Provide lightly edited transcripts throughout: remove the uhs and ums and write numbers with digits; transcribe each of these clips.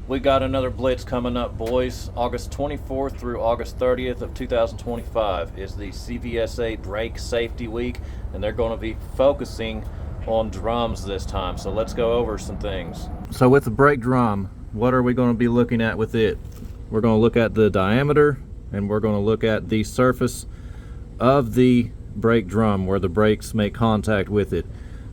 We got another blitz coming up, boys. August 24th through August 30th of 2025 is the CVSA Brake Safety Week, and they're going to be focusing on drums this time. So let's go over some things. So with the brake drum, what are we going to be looking at with it? We're going to look at the diameter, and we're going to look at the surface of the brake drum where the brakes make contact with it.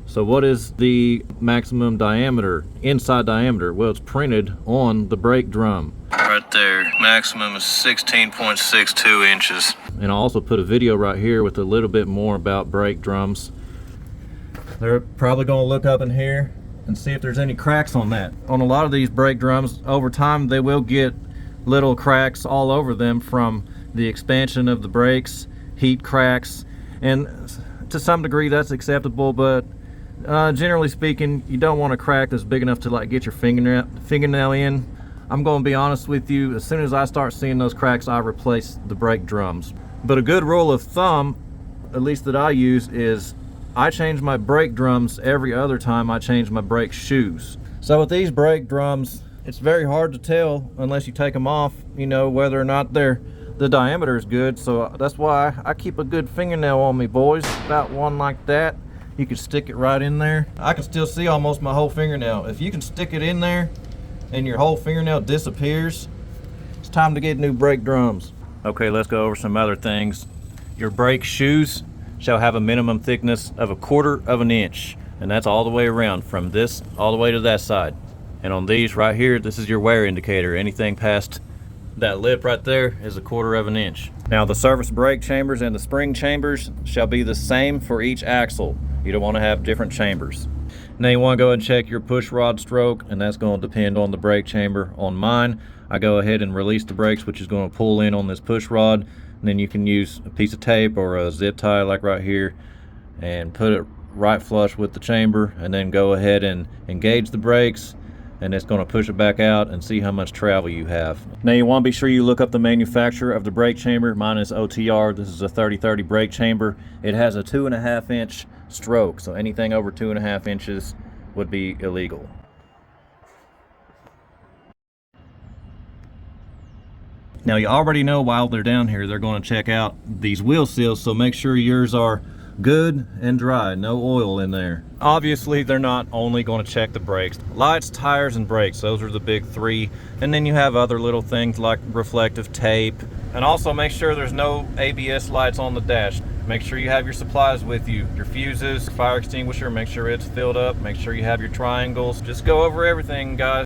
So what is the maximum diameter, inside diameter? Well, it's printed on the brake drum. Right there, maximum is 16.62 inches. And I'll also put a video right here with a little bit more about brake drums. They're probably gonna look up in here and see if there's any cracks on that. On a lot of these brake drums, over time they will get little cracks all over them from the expansion of the brakes, heat cracks, and to some degree that's acceptable, but generally speaking, you don't want a crack that's big enough to like get your fingernail in. I'm going to be honest with you, as soon as I start seeing those cracks, I replace the brake drums. But a good rule of thumb, at least that I use, is I change my brake drums every other time I change my brake shoes. So with these brake drums, it's very hard to tell unless you take them off, you know, whether or not the diameter is good. So that's why I keep a good fingernail on me, boys. About one like that. You can stick it right in there. I can still see almost my whole fingernail. If you can stick it in there and your whole fingernail disappears, it's time to get new brake drums. Okay, let's go over some other things. Your brake shoes shall have a minimum thickness of 1/4 of an inch, and that's all the way around, from this all the way to that side. And on these right here, this is your wear indicator. Anything past that lip right there is 1/4 of an inch. Now the service brake chambers and the spring chambers shall be the same for each axle. You don't want to have different chambers. Now you want to go ahead and check your push rod stroke, and that's going to depend on the brake chamber. On mine, I go ahead and release the brakes, which is going to pull in on this push rod, and then you can use a piece of tape or a zip tie like right here and put it right flush with the chamber, and then go ahead and engage the brakes, and it's going to push it back out and see how much travel you have. Now you want to be sure you look up the manufacturer of the brake chamber. Mine is OTR. This is a 3030 brake chamber. It has a 2.5 inch stroke, so anything over 2.5 inches would be illegal. Now you already know while they're down here they're going to check out these wheel seals, so make sure yours are good and dry, no oil in there. Obviously they're not only going to check the brakes, lights, tires, and brakes. Those are the big three, and then you have other little things like reflective tape, and also make sure there's no ABS lights on the dash. Make sure you have your supplies with you, your fuses, fire extinguisher, make sure it's filled up, make sure you have your triangles. Just go over everything, guys.